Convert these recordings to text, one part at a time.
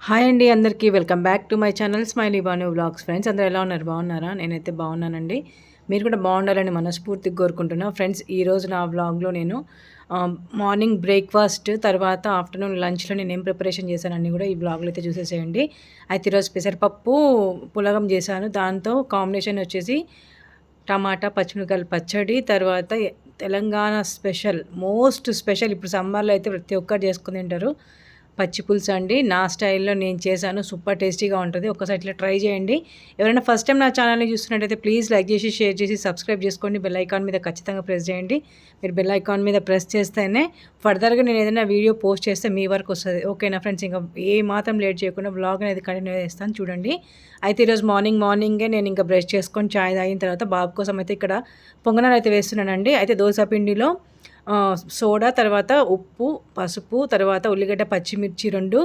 Hi అండి అందరికీ welcome back to my channel smiley Banu vlogs. Friends అందరూ ఎలా ఉన్నారు? బాగున్నారా? నేనైతే బాగున్నానండి. మీరు కూడా బాగుండాలని మనస్ఫూర్తిగా కోరుకుంటున్నా. ఫ్రెండ్స్ ఈరోజు నా వ్లాగ్లో నేను మార్నింగ్ బ్రేక్ఫాస్ట్ తర్వాత ఆఫ్టర్నూన్ లంచ్లో నేను ఏం ప్రిపరేషన్ చేశానని కూడా ఈ వ్లాగ్లో అయితే చూసేసేయండి. అయితే ఈరోజు పెసరపప్పు పులగం చేశాను. దాంతో కాంబినేషన్ వచ్చేసి టమాటా పచ్చిమిరపకాయల పచ్చడి, తర్వాత తెలంగాణ స్పెషల్ మోస్ట్ స్పెషల్ ఇప్పుడు సమ్మర్లో అయితే ప్రతి ఒక్కరు చేసుకుని తింటారు పచ్చి పులుసు అండి. నా స్టైల్లో నేను చేశాను. సూపర్ టేస్టీగా ఉంటుంది. ఒక్కసారి ఇట్లా ట్రై చేయండి. ఎవరైనా ఫస్ట్ టైం నా ఛానల్ని చూస్తున్నట్టయితే ప్లీజ్ లైక్ చేసి షేర్ చేసి సబ్స్క్రైబ్ చేసుకోండి. బెల్ ఐకాన్ మీద ఖచ్చితంగా ప్రెస్ చేయండి. మీరు బెల్ ఐకాన్ మీద ప్రెస్ చేస్తేనే ఫర్దర్గా నేను ఏదైనా వీడియో పోస్ట్ చేస్తే మీ వరకు వస్తుంది. ఓకేనా ఫ్రెండ్స్? ఇంకా ఏ మాత్రం లేట్ చేయకుండా బ్లాగ్ అనేది కంటిన్యూ చేస్తాను చూడండి. అయితే ఈరోజు మార్నింగే నేను ఇంకా బ్రష్ చేసుకొని చాయ్ తాగిన తర్వాత బాబు కోసం అయితే ఇక్కడ పొంగనాలు అయితే వేస్తున్నానండి. అయితే దోశ పిండిలో సోడా, తర్వాత ఉప్పు, పసుపు, తర్వాత ఉల్లిగడ్డ, పచ్చిమిర్చి 2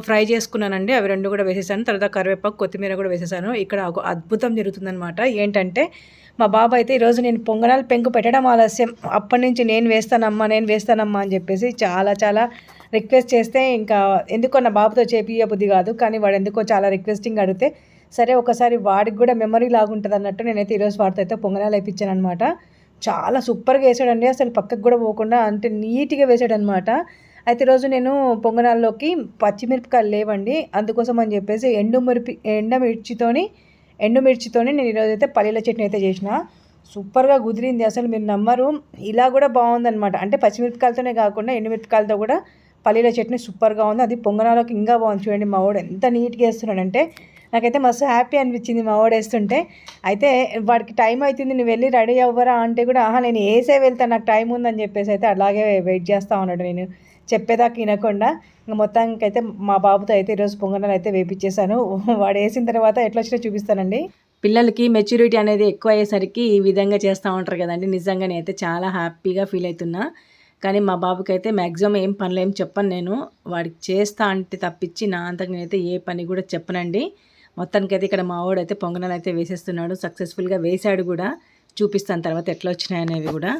ఫ్రై చేసుకున్నానండి. అవి 2 కూడా వేసేసాను. తర్వాత కరివేపాకు, కొత్తిమీర కూడా వేసేసాను. ఇక్కడ ఒక అద్భుతం జరుగుతుందనమాట. ఏంటంటే మా బాబు అయితే ఈరోజు నేను పొంగనాలు పెంకు పెట్టడం ఆలస్యం. అప్పటి నుంచి నేను వేస్తానమ్మా అని చెప్పేసి చాలా రిక్వెస్ట్ చేస్తే ఇంకా ఎందుకో నా బాబుతో చేపియబుద్ధి కాదు. కానీ వాడు ఎందుకో చాలా రిక్వెస్టింగ్ అడిగితే సరే ఒకసారి వాడికి కూడా మెమరీ లాగుంటుంది అన్నట్టు నేనైతే ఈరోజు వాడితో అయితే పొంగనాలు వేయించాను అనమాట. చాలా సూపర్గా వేసాడండి. అసలు పక్కకు కూడా పోకుండా అంటే నీట్గా వేసాడనమాట. అయితే ఈరోజు నేను పొంగనాల్లోకి పచ్చిమిరపకాయలు లేవండి. అందుకోసం అని చెప్పేసి ఎండుమిర్చితోని నేను ఈరోజు అయితే పల్లీల చట్నీ అయితే చేసిన. సూపర్గా కుదిరింది. అసలు మీరు నమ్మరు, ఇలా కూడా బాగుందనమాట. అంటే పచ్చిమిరపకాయలతోనే కాకుండా ఎండుమిరపకాయలతో కూడా పల్లీల చట్నీ సూపర్గా ఉంది. అది పొంగనాల్లోకి ఇంకా బాగుంది. చూడండి మా వాడు ఎంత నీట్గా వేస్తున్నాడంటే నాకైతే మస్తు హ్యాపీ అనిపించింది మా వాడు వేస్తుంటే. అయితే వాడికి టైం అవుతుంది నువ్వు వెళ్ళి రెడీ అవ్వరా అంటే కూడా నేను వేసే వెళ్తాను నాకు టైం ఉందని చెప్పేసి అయితే అలాగే వెయిట్ చేస్తూ ఉన్నాడు. నేను చెప్పేదాకా వినకుండా ఇంకా మొత్తానికైతే మా బాబుతో అయితే ఈరోజు పొంగనాలు అయితే వేపించేశాను. వాడు వేసిన తర్వాత ఎట్లా వచ్చినా చూపిస్తానండి. పిల్లలకి మెచ్యూరిటీ అనేది ఎక్కువ అయ్యేసరికి ఈ విధంగా చేస్తూ ఉంటారు కదండి. నిజంగా నేనైతే చాలా హ్యాపీగా ఫీల్ అవుతున్నా. కానీ మా బాబుకి అయితే మ్యాక్సిమం ఏం పనులు ఏం చెప్పను నేను. వాడికి చేస్తా అంటే తప్పించి నా అంతకు నేనైతే ఏ పని కూడా చెప్పనండి. మొత్తానికైతే ఇక్కడ మా వాడు అయితే పొంగనాలు అయితే వేసేస్తున్నాడు. సక్సెస్ఫుల్గా వేసాడు కూడా. చూపిస్తాను తర్వాత ఎట్లా వచ్చినాయనేవి కూడా.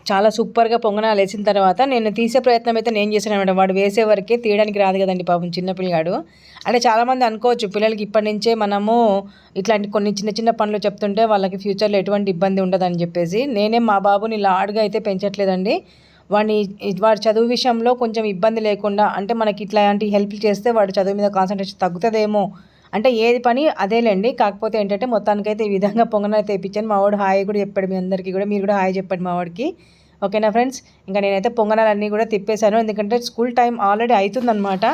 చాలా సూపర్గా పొంగనాలు వేసిన తర్వాత నేను తీసే ప్రయత్నం అయితే నేను చేశాను అనమాట. వాడు వేసే వరకే తీయడానికి రాదు కదండి పాపం చిన్నపిల్లగాడు. అంటే చాలామంది అనుకోవచ్చు పిల్లలకి ఇప్పటి నుంచే మనము ఇట్లాంటి కొన్ని చిన్న పనులు చెప్తుంటే వాళ్ళకి ఫ్యూచర్లో ఎటువంటి ఇబ్బంది ఉండదని చెప్పేసి నేనే మా బాబుని లాడ్గా అయితే పెంచట్లేదండి. వాడి చదువు విషయంలో కొంచెం ఇబ్బంది లేకుండా అంటే మనకి ఇట్లాంటి హెల్ప్ చేస్తే వాడు చదువు మీద కాన్సన్ట్రేషన్ తగ్గుతుందేమో అంటే ఏది పని అదేలేండి. కాకపోతే ఏంటంటే మొత్తానికైతే ఈ విధంగా పొంగనాలు తెప్పించాను. మా వాడు హాయ్ కూడా చెప్పాడు మీ అందరికీ కూడా. మీరు కూడా హాయ్ చెప్పండి మా వాడికి. ఓకేనా ఫ్రెండ్స్? ఇంకా నేనైతే పొంగనాలన్నీ కూడా తిప్పేశాను. ఎందుకంటే స్కూల్ టైం ఆల్రెడీ అవుతుందన్నమాట.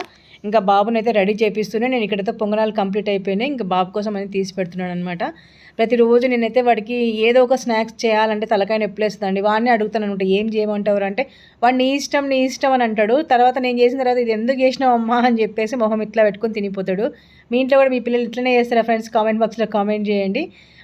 ఇంకా బాబుని అయితే రెడీ చేపిస్తూనే నేను ఇక్కడైతే పొంగనాలు కంప్లీట్ అయిపోయినాయి. ఇంకా బాబు కోసం అని తీసి పెడుతున్నాను అనమాట. ప్రతిరోజు నేనైతే వాడికి ఏదో ఒక స్నాక్స్ చేయాలంటే తలకాయ నొప్పులేస్తుందండి. వాడిని అడుగుతాను అనమాట ఏం చేయమంటారు అంటే వాడు నీ ఇష్టం అని అంటాడు. తర్వాత నేను చేసిన తర్వాత ఇది ఎందుకు చేసినావు అమ్మా అని చెప్పేసి మొహం ఇట్లా పెట్టుకొని తినిపోతాడు. మీ ఇంట్లో కూడా మీ పిల్లలు ఇట్లనే చేస్తారా ఫ్రెండ్స్? కామెంట్ బాక్స్లో కామెంట్ చేయండి.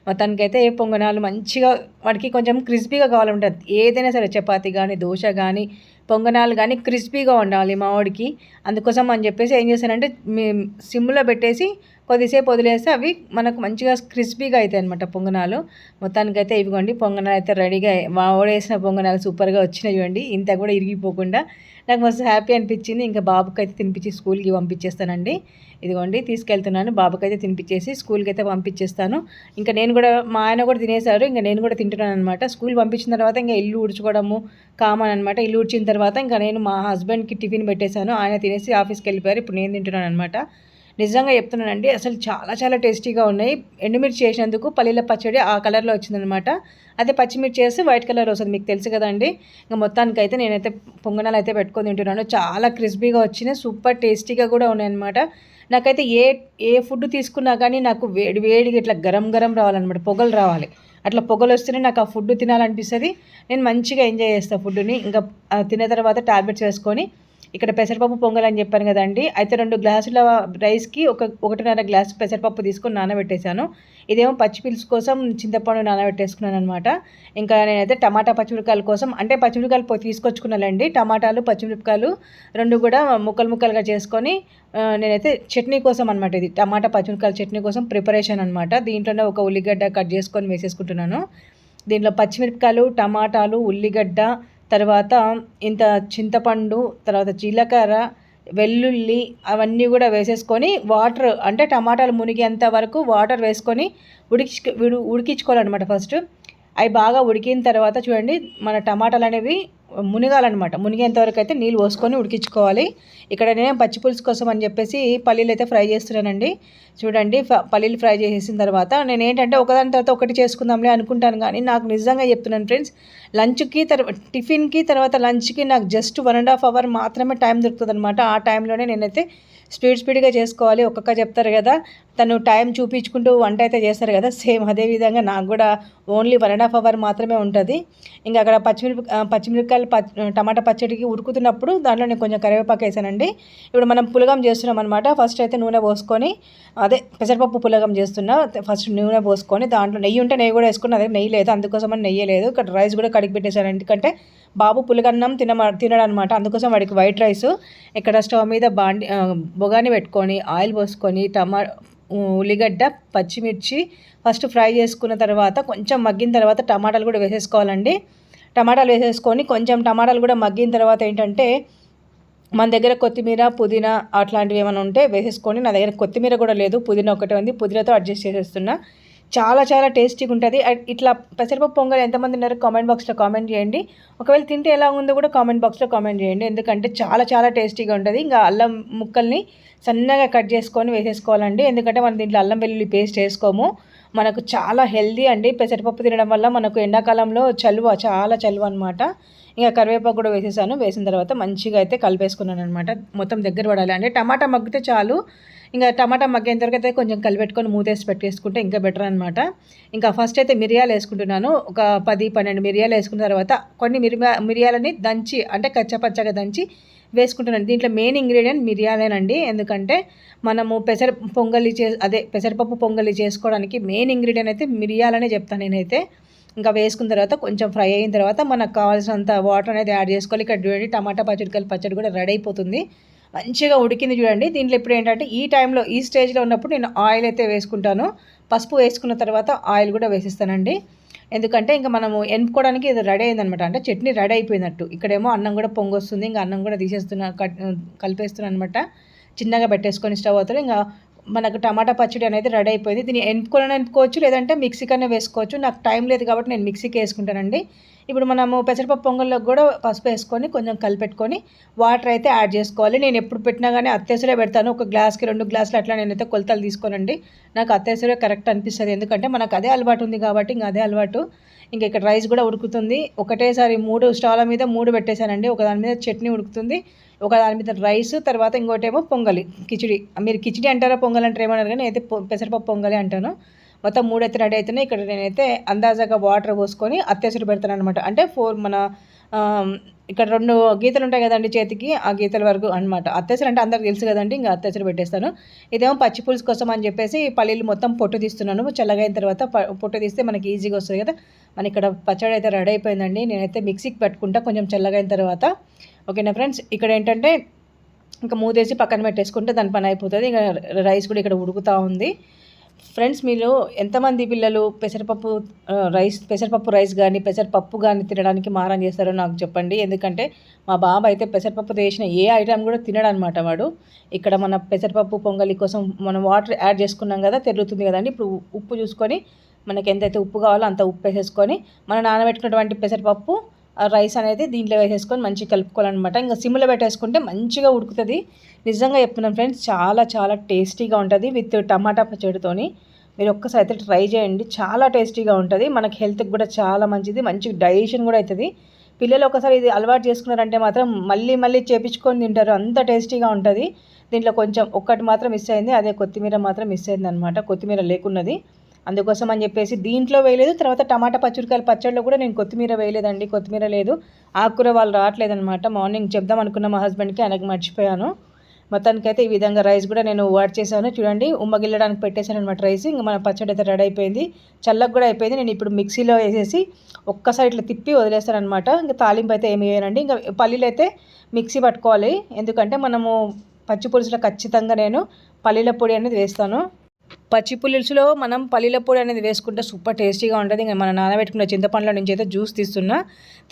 మొత్తానికైతే పొంగనాలు మంచిగా వాడికి కొంచెం క్రిస్పీగా కావాలంటుంది. ఏదైనా సరే చపాతీ కానీ దోశ కానీ పొంగనాలు కానీ క్రిస్పీగా ఉండాలి మా వాడికి. అందుకోసం అని చెప్పేసి ఏం చేశానంటే సిమ్లో పెట్టేసి కొద్దిసేపు వదిలేస్తే అవి మనకు మంచిగా క్రిస్పీగా అవుతాయి అనమాట పొంగనాలు. మొత్తానికైతే ఇవిగోండి పొంగనాలు అయితే రెడీగా మా వాడు వేసిన పొంగనాలు సూపర్గా వచ్చినాయి చూడండి. ఇంత కూడా ఇరిగిపోకుండా నాకు మస్తు హ్యాపీ అనిపించింది. ఇంకా బాబుకి అయితే తినిపించి స్కూల్కి పంపించేస్తానండి. ఇదిగోండి తీసుకెళ్తున్నాను. బాబుకి అయితే తినిపించేసి స్కూల్కి అయితే పంపించేస్తాను. ఇంకా నేను కూడా మా ఆయన కూడా తినేశారు. ఇంకా నేను కూడా తింటున్నాను అనమాట. స్కూల్ పంపించిన తర్వాత ఇంకా ఇల్లు ఊడ్చుకోవడము కామన్ అనమాట. ఇల్లు ఊడ్చిన తర్వాత ఇంకా నేను మా హస్బెండ్కి టిఫిన్ పెట్టేశాను. ఆయన తినేసి ఆఫీస్కి వెళ్ళిపోయారు. ఇప్పుడు నేను తింటున్నాను అనమాట. నిజంగా చెప్తున్నానండి అసలు చాలా టేస్టీగా ఉన్నాయి. ఎండుమిర్చి చేసినందుకు పల్లీల పచ్చడి ఆ కలర్లో వచ్చిందనమాట. అదే పచ్చిమిర్చి చేస్తే వైట్ కలర్ వస్తుంది మీకు తెలుసు కదండి. ఇంకా మొత్తానికైతే నేనైతే పొంగనాలు అయితే పెట్టుకొని తింటున్నాను. చాలా క్రిస్పీగా వచ్చినాయి. సూపర్ టేస్టీగా కూడా ఉన్నాయన్నమాట. నాకైతే ఏ ఫుడ్ తీసుకున్నా కానీ నాకు వేడిగా ఇట్లా గరం రావాలన్నమాట. పొగలు రావాలి. అట్లా పొగలు వస్తేనే నాకు ఆ ఫుడ్ తినాలనిపిస్తుంది. నేను మంచిగా ఎంజాయ్ చేస్తాను ఫుడ్ని. ఇంకా తిన్న తర్వాత టాబ్లెట్స్ వేసుకొని ఇక్కడ పెసరపప్పు పొంగల్ అని చెప్పాను కదండి. అయితే 2 గ్లాసుల రైస్కి 1.5 గ్లాసు పెసరపప్పు తీసుకొని నానబెట్టేశాను. ఇదేమో పచ్చిపులుసు కోసం చింతపండు నానబెట్టేసుకున్నాను అనమాట. ఇంకా నేనైతే టమాటా పచ్చిమిరపకాయల కోసం అంటే పచ్చిమిరపకాయలు తీసుకొచ్చుకున్నానండి. టమాటాలు పచ్చిమిరపకాయలు 2 కూడా ముక్కలుగా చేసుకొని నేనైతే చట్నీ కోసం అనమాట. ఇది టమాటా పచ్చిమిరపకాయల చట్నీ కోసం ప్రిపరేషన్ అనమాట. దీంట్లోనే ఒక ఉల్లిగడ్డ కట్ చేసుకొని వేసేసుకుంటున్నాను. దీంట్లో పచ్చిమిరపకాయలు, టమాటాలు, ఉల్లిగడ్డ, తర్వాత ఇంత చింతపండు, తర్వాత జీలకర్ర, వెల్లుల్లి అవన్నీ కూడా వేసేసుకొని వాటర్ అంటే టమాటాలు మునిగేంత వరకు వాటర్ వేసుకొని ఉడికించుకోవాలన్నమాట. ఫస్ట్ అవి బాగా ఉడికిన తర్వాత చూడండి మన టమాటాలు అనేవి మునిగాలన్నమాట. మునిగేంత వరకు అయితే నీళ్ళు పోసుకొని ఉడికించుకోవాలి. ఇక్కడ నేను పచ్చి పులుసు కోసం అని చెప్పేసి పల్లీలు అయితే ఫ్రై చేస్తున్నానండి. చూడండి పల్లీలు ఫ్రై చేసేసిన తర్వాత నేను ఏంటంటే ఒకదాని తర్వాత ఒకటి చేసుకుందాంలే అనుకుంటాను, కానీ నాకు నిజంగా చెప్తున్నాను ఫ్రెండ్స్, లంచ్కి టిఫిన్కి తర్వాత లంచ్కి నాకు జస్ట్ 1.5 అవర్ మాత్రమే టైం దొరుకుతుంది అనమాట. ఆ టైంలోనే నేనైతే స్పీడ్గా చేసుకోవాలి. ఒక్కొక్క చెప్తారు కదా, తను టైం చూపించుకుంటూ వంట అయితే చేస్తారు కదా, సేమ్ అదేవిధంగా నాకు కూడా ఓన్లీ 1.5 అవర్ మాత్రమే ఉంటుంది. ఇంకా అక్కడ పచ్చిమిరపకాయలు టమాటా పచ్చడికి ఉడుకుతున్నప్పుడు దాంట్లో నేను కొంచెం కరివేపాకు వేసానండి. ఇప్పుడు మనం పులగం చేస్తున్నాం అనమాట. ఫస్ట్ అయితే నూనె పోసుకొని, అదే పెసరపప్పు పులగం చేస్తున్నా, ఫస్ట్ నూనె పోసుకొని దాంట్లో నెయ్యి ఉంటే నెయ్యి కూడా వేసుకుని, అదే నెయ్యి లేదు అందుకోసమని నెయ్యి లేదు. ఇక్కడ రైస్ కూడా కడిగి పెట్టేశాను, ఎందుకంటే బాబు పులగన్నం తినడు అనమాట, అందుకోసం వాడికి వైట్ రైస్. ఇక్కడ స్టవ్ మీద బొగాని పెట్టుకొని ఆయిల్ పోసుకొని ఉల్లిగడ్డ పచ్చిమిర్చి ఫస్ట్ ఫ్రై చేసుకున్న తర్వాత కొంచెం మగ్గిన తర్వాత టమాటాలు కూడా వేసేసుకోవాలండి. టమాటాలు వేసేసుకొని కొంచెం టమాటాలు కూడా మగ్గిన తర్వాత ఏంటంటే మన దగ్గర కొత్తిమీర పుదీనా అట్లాంటివి ఏమైనా ఉంటే వేసేసుకొని, నా దగ్గర కొత్తిమీర కూడా లేదు, పుదీనా ఒకటే ఉంది, పుదీనాతో అడ్జస్ట్ చేసేస్తున్నా. చాలా చాలా టేస్టీగా ఉంటుంది. ఇట్లా పెసరపప్పు పొంగల్ ఎంతమంది ఉన్నారో కామెంట్ బాక్స్లో కామెంట్ చేయండి. ఒకవేళ తింటే ఎలా ఉందో కూడా కామెంట్ బాక్స్లో కామెంట్ చేయండి, ఎందుకంటే చాలా చాలా టేస్టీగా ఉంటుంది. ఇంకా అల్లం ముక్కల్ని సన్నగా కట్ చేసుకొని వేసేసుకోవాలండి, ఎందుకంటే మనం దీంట్లో అల్లం వెల్లుల్లి పేస్ట్ వేసుకోము. మనకు చాలా హెల్దీ అండి పెసరపప్పు తినడం వల్ల. మనకు ఎండాకాలంలో చాలా చలువ అనమాట. ఇంకా కరివేపాకు కూడా వేసేసాను. వేసిన తర్వాత మంచిగా అయితే కలిపేసుకున్నాను అనమాట. మొత్తం దగ్గర పడాలి అంటే టమాటా మగ్గితే చాలు. ఇంకా టమాటా మగ్గేంత వరకు అయితే కొంచెం కలిపెట్టుకొని మూతేసి పెట్టేసుకుంటే ఇంకా బెటర్ అనమాట. ఇంకా ఫస్ట్ అయితే మిరియాలు వేసుకుంటున్నాను. ఒక 10-12 మిరియాలు వేసుకున్న తర్వాత కొన్ని మిరియాలని దంచి, అంటే కచ్చపచ్చగా దంచి వేసుకుంటున్నాను. దీంట్లో మెయిన్ ఇంగ్రీడియంట్ మిరియాలేనండి, ఎందుకంటే మనము పెసరపప్పు పొంగలి చేసుకోవడానికి మెయిన్ ఇంగ్రీడియంట్ అయితే మిరియాలనే చెప్తాను నేనైతే. ఇంకా వేసుకున్న తర్వాత కొంచెం ఫ్రై అయిన తర్వాత మనకు కావాల్సినంత వాటర్ అనేది యాడ్ చేసుకోవాలి. ఇక్కడ చూడండి టమాటా పచ్చడి కూడా రెడీ అయిపోతుంది, మంచిగా ఉడికింది చూడండి. దీంట్లో ఇప్పుడు ఏంటంటే ఈ టైంలో ఈ స్టేజ్లో ఉన్నప్పుడు నేను ఆయిల్ అయితే వేసుకుంటాను. పసుపు వేసుకున్న తర్వాత ఆయిల్ కూడా వేసిస్తానండి, ఎందుకంటే ఇంకా మనము ఎనుకోవడానికి ఇది రెడీ అయిందనమాట, అంటే చట్నీ రెడీ అయిపోయినట్టు. ఇక్కడేమో అన్నం కూడా పొంగొస్తుంది, ఇంకా అన్నం కూడా కలిపేస్తున్నాను అనమాట. చిన్నగా పెట్టేసుకొని స్టవ్ అవుతుంది. ఇంకా మనకు టమాటా పచ్చడి అనేది రెడీ అయిపోయింది. దీన్ని ఎనుకోవచ్చు, లేదంటే మిక్సీకనే వేసుకోవచ్చు. నాకు టైం లేదు కాబట్టి నేను మిక్సీకి వేసుకుంటానండి. ఇప్పుడు మనము పెసరపప్పు పొంగల్లోకి కూడా పసుపు వేసుకొని కొంచెం కలిపెట్టుకొని వాటర్ అయితే యాడ్ చేసుకోవాలి. నేను ఎప్పుడు పెట్టినా కానీ అత్తేసరే పెడతాను, 1 గ్లాస్కి 2 గ్లాసులు అట్లా నేనైతే కొలతలు తీసుకోనండి. నాకు అత్తేసరే కరెక్ట్ అనిపిస్తుంది, ఎందుకంటే మనకు అదే అలవాటు ఉంది కాబట్టి. ఇంకా అదే అలవాటు. ఇంకా ఇక్కడ రైస్ కూడా ఉడుకుతుంది. ఒకటేసారి 3 స్టవ్ల మీద 3 పెట్టేశానండి. ఒకదాని మీద చట్నీ ఉడుకుతుంది, ఒకదాని మీద రైస్, తర్వాత ఇంకోటేమో పొంగలి కిచిడి. మీరు కిచిడి అంటారా పొంగల్ అంటారు ఏమన్నారు, కానీ అయితే పెసరపప్పు పొంగలి అంటాను. మొత్తం 3 అయితే రెడీ అవుతున్నాయి. ఇక్కడ నేనైతే అందాజాగా వాటర్ పోసుకొని అత్తేసరి పెడతాను అనమాట. అంటే ఇక్కడ 2 గీతలు ఉంటాయి కదండి చేతికి, ఆ గీతల వరకు అనమాట. అత్తేసరి అంటే అందరికి తెలుసు కదండి, ఇంకా అత్తేసరి పెట్టేస్తాను. ఇదేమో పచ్చి పులుసు కోసం అని చెప్పేసి పల్లీలు మొత్తం పొట్టు తీస్తున్నాను. చల్లగైన తర్వాత పొట్టు తీస్తే మనకి ఈజీగా వస్తుంది కదా. మన ఇక్కడ పచ్చడి అయితే రెడీ అయిపోయిందండి. నేనైతే మిక్సీకి పెట్టుకుంటా కొంచెం చల్లగైన తర్వాత. ఓకేనా ఫ్రెండ్స్, ఇక్కడ ఏంటంటే ఇంకా మూతేసి పక్కన పెట్టేసుకుంటే దాని పని అయిపోతుంది. ఇంకా రైస్ కూడా ఇక్కడ ఉడుకుతూ ఉంది. ఫ్రెండ్స్, మీరు ఎంతమంది పిల్లలు పెసరపప్పు రైస్ కానీ పెసరపప్పు కానీ తినడానికి మారం చేస్తారో నాకు చెప్పండి, ఎందుకంటే మా బాబు అయితే పెసరపప్పు చేసిన ఏ ఐటమ్ కూడా తినడనమాట వాడు. ఇక్కడ మన పెసరపప్పు పొంగలి కోసం మనం వాటర్ యాడ్ చేసుకున్నాం కదా, తెరుతుంది కదండి. ఇప్పుడు ఉప్పు చూసుకొని మనకి ఎంతైతే ఉప్పు కావాలో అంత ఉప్పు వేసేసుకొని మనం నానబెట్టుకున్నటువంటి పెసరపప్పు రైస్ అనేది దీంట్లో వేసేసుకొని మంచిగా కలుపుకోవాలన్నమాట. ఇంకా సిమ్లో పెట్టేసుకుంటే మంచిగా ఉడుకుతుంది. నిజంగా చెప్తున్నాను ఫ్రెండ్స్, చాలా చాలా టేస్టీగా ఉంటుంది విత్ టమాటా పచ్చడితోని. మీరు ఒక్కసారి అయితే ట్రై చేయండి, చాలా టేస్టీగా ఉంటుంది. మనకి హెల్త్కి కూడా చాలా మంచిది, మంచి డైజెషన్ కూడా అవుతుంది. పిల్లలు ఒకసారి ఇది అలవాటు చేసుకున్నారంటే మాత్రం మళ్ళీ మళ్ళీ చేపించుకొని తింటారు, అంత టేస్టీగా ఉంటుంది. దీంట్లో కొంచెం ఒక్కటి మాత్రం మిస్ అయింది, అదే కొత్తిమీర మాత్రం మిస్ అయింది అనమాట. కొత్తిమీర లేకున్నది, అందుకోసం అని చెప్పేసి దీంట్లో వేయలేదు. తర్వాత టమాటా పచ్చడిలో కూడా నేను కొత్తిమీర వేయలేదండి, కొత్తిమీర లేదు. ఆకుకూర వాళ్ళు రావట్లేదనమాట. మార్నింగ్ చెప్దాం అనుకున్న మా హస్బెండ్కి, ఆయనకి మర్చిపోయాను. మొత్తానికైతే ఈ విధంగా రైస్ కూడా నేను వాడ్ చేశాను. చూడండి, ఉమ్మగిల్లడానికి పెట్టేశాను అనమాట రైస్. ఇంకా మన పచ్చడి అయితే రెడీ అయిపోయింది, చల్లగా కూడా అయిపోయింది. నేను ఇప్పుడు మిక్సీలో వేసేసి ఒక్కసారి ఇట్లా తిప్పి వదిలేస్తాను అనమాట. ఇంకా తాలింపు అయితే ఏమి వేయనండి. ఇంకా పల్లీలు అయితే మిక్సీ పట్టుకోవాలి, ఎందుకంటే మనము పచ్చి పులుసులో ఖచ్చితంగా నేను పల్లీల పొడి అనేది వేస్తాను. పచ్చి పులుసులో మనం పల్లీల పొడి అనేది వేసుకుంటే సూపర్ టేస్టీగా ఉంటుంది. ఇంకా మనం నానబెట్టుకున్న చింతపండులో నుంచి అయితే జ్యూస్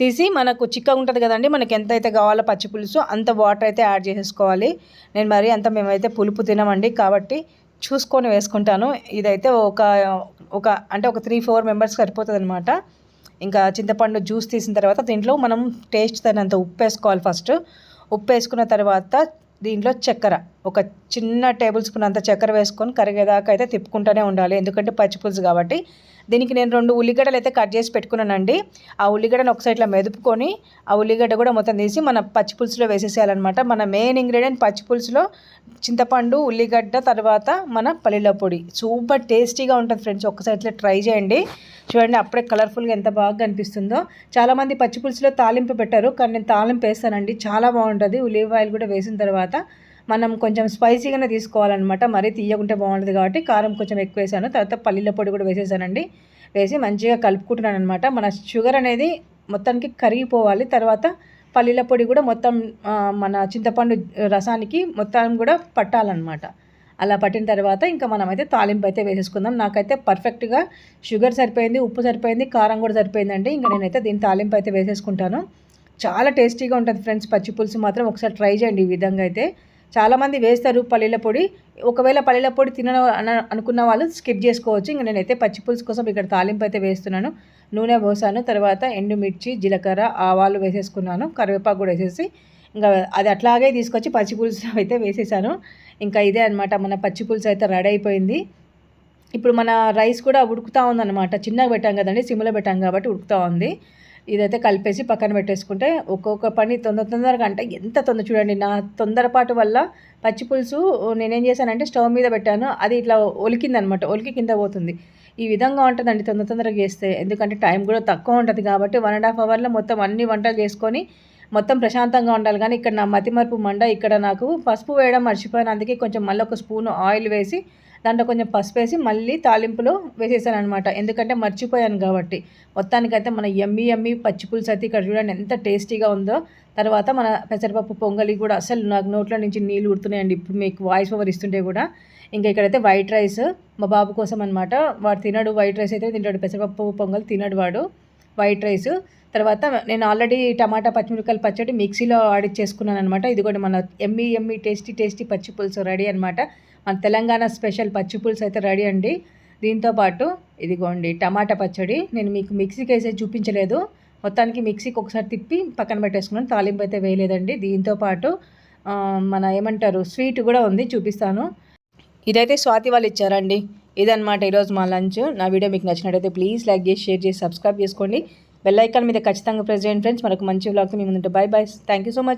తీసి మనకు చిక్కగా ఉంటుంది కదండి, మనకి ఎంత అయితే కావాలో పచ్చి పులుసు అంత వాటర్ అయితే యాడ్ చేసేసుకోవాలి. నేను మరి అంత మేమైతే పులుపు తినమండి కాబట్టి చూసుకొని వేసుకుంటాను. ఇదైతే ఒక అంటే ఒక 3-4 మెంబర్స్ సరిపోతుంది అనమాట. ఇంకా చింతపండు జ్యూస్ తీసిన తర్వాత దీంట్లో మనం టేస్ట్ తగినంత ఉప్పు వేసుకోవాలి. ఫస్ట్ ఉప్పు వేసుకున్న తర్వాత దీంట్లో చక్కెర ఒక చిన్న టేబుల్ స్పూన్ అంత చక్కెర వేసుకొని కరిగేదాకా అయితే తిప్పుకుంటూనే ఉండాలి, ఎందుకంటే పచ్చిపులుసు కాబట్టి. దీనికి నేను 2 ఉల్లిగడ్డలు అయితే కట్ చేసి పెట్టుకున్నానండి. ఆ ఉల్లిగడ్డను ఒక సైడ్లో మెదుపుకొని ఆ ఉల్లిగడ్డ కూడా మొత్తం తీసి మన పచ్చిపులుసులో వేసేసేయాలన్నమాట. మన మెయిన్ ఇంగ్రీడియంట్ పచ్చిపులుసులో చింతపండు, ఉల్లిగడ్డ, తర్వాత మన పల్లీల పొడి. సూపర్ టేస్టీగా ఉంటుంది ఫ్రెండ్స్, ఒక్కసారి ఇట్లా ట్రై చేయండి. చూడండి అప్పుడే కలర్ఫుల్గా ఎంత బాగా కనిపిస్తుందో. చాలామంది పచ్చిపులుసులో తాలింపు పెట్టారు, కానీ నేను తాలింపు వేస్తానండి, చాలా బాగుంటుంది. ఉల్లిపాయలు కూడా వేసిన తర్వాత మనం కొంచెం స్పైసీగానే తీసుకోవాలన్నమాట, మరీ తీయకుంటే బాగుంటుంది కాబట్టి కారం కొంచెం ఎక్కువ వేసాను. తర్వాత పల్లీల పొడి కూడా వేసేసానండి. వేసి మంచిగా కలుపుకుంటున్నాను అనమాట. మన షుగర్ అనేది మొత్తానికి కరిగిపోవాలి. తర్వాత పల్లీల పొడి కూడా మొత్తం మన చింతపండు రసానికి మొత్తం కూడా పట్టాలన్నమాట. అలా పట్టిన తర్వాత ఇంకా మనమైతే తాలింపు అయితే వేసేసుకుందాం. నాకైతే పర్ఫెక్ట్గా షుగర్ సరిపోయింది, ఉప్పు సరిపోయింది, కారం కూడా సరిపోయిందండి. ఇంకా నేనైతే దీని తాలింపు అయితే వేసేసుకుంటాను. చాలా టేస్టీగా ఉంటుంది ఫ్రెండ్స్ పచ్చి పులుసు మాత్రం, ఒకసారి ట్రై చేయండి. ఈ విధంగా అయితే చాలామంది వేస్తారు పల్లీల పొడి. ఒకవేళ పల్లీల పొడి అనుకున్న వాళ్ళు స్కిప్ చేసుకోవచ్చు. ఇంకా నేనైతే పచ్చి పులుసు కోసం ఇక్కడ తాలింపు అయితే వేస్తున్నాను. నూనె పోసాను, తర్వాత ఎండుమిర్చి, జీలకర్ర, ఆవాలు వేసేసుకున్నాను, కరివేపాకు కూడా వేసేసి ఇంకా అది అట్లాగే తీసుకొచ్చి పచ్చి పులుసు అయితే వేసేసాను. ఇంకా ఇదే అనమాట మన పచ్చి పులుసు అయితే రెడీ అయిపోయింది. ఇప్పుడు మన రైస్ కూడా ఉడుకుతూ ఉందన్నమాట. చిన్నగా పెట్టాం కదండి, సిమ్లో పెట్టాం కాబట్టి ఉడుకుతూ ఉంది. ఇదైతే కలిపేసి పక్కన పెట్టేసుకుంటే ఒక్కొక్క పని తొందరగా అంటే ఎంత చూడండి, నా తొందరపాటు వల్ల పచ్చి పులుసు నేనేం చేశానంటే స్టవ్ మీద పెట్టాను, అది ఇట్లా ఒలికిందనమాట, ఒలికి కింద పోతుంది. ఈ విధంగా ఉంటుందండి తొందరగా చేస్తే, ఎందుకంటే టైం కూడా తక్కువ ఉంటుంది కాబట్టి 1.5 అవర్లో మొత్తం అన్ని వంటలు చేసుకొని మొత్తం ప్రశాంతంగా ఉండాలి. కానీ ఇక్కడ నా మతిమరుపు మండ, ఇక్కడ నాకు పసుపు వేయడం మర్చిపోయాను. అందుకే కొంచెం మళ్ళీ ఒక స్పూన్ ఆయిల్ వేసి దాంట్లో కొంచెం పసుపు వేసి మళ్ళీ తాలింపులో వేసేసాను అనమాట, ఎందుకంటే మర్చిపోయాను కాబట్టి. మొత్తానికైతే మన ఎమ్మి పచ్చి పులుసు అయితే ఇక్కడ చూడండి ఎంత టేస్టీగా ఉందో. తర్వాత మన పెసరపప్పు పొంగలి కూడా అసలు నాకు నోట్లో నుంచి నీళ్ళు ఉడుతున్నాయండి ఇప్పుడు మీకు వాయిస్ ఓవర్ ఇస్తుంటే కూడా. ఇంకా ఇక్కడైతే వైట్ రైస్ మా బాబు కోసం అనమాట, వాడు తినడు, వైట్ రైస్ అయితే తింటాడు, పెసరపప్పు పొంగల్ తినడు వాడు, వైట్ రైస్. తర్వాత నేను ఆల్రెడీ టమాటా పచ్చిమిరపకాయలు పచ్చడి మిక్సీలో ఆడిచ్చేసుకున్నాను అనమాట. ఇది కూడా మన ఎమ్మి టేస్టీ పచ్చి పులుసు రెడీ అనమాట. మన తెలంగాణ స్పెషల్ పచ్చి పులుసు అయితే రెడీ అండి. దీంతోపాటు ఇదిగోండి టమాటా పచ్చడి, నేను మీకు మిక్సీకి వేసే చూపించలేదు, మొత్తానికి మిక్సీకి ఒకసారి తిప్పి పక్కన పెట్టేసుకున్నాను, తాలింపు అయితే వేయలేదండి. దీంతోపాటు మన ఏమంటారు స్వీట్ కూడా ఉంది, చూపిస్తాను. ఇదైతే స్వాతి వాళ్ళు ఇచ్చారండి. ఇదనమాట ఈరోజు మా లంచ్. నా వీడియో మీకు నచ్చినట్టయితే ప్లీజ్ లైక్ చేసి, షేర్ చేసి, సబ్స్క్రైబ్ చేసుకోండి. బెల్ ఐకాన్ మీద ఖచ్చితంగా ప్రెస్ చేయండి ఫ్రెండ్స్. మనకు మంచి వ్లాగ్తో మీ ముందుంటే. Bye. Thank you so much.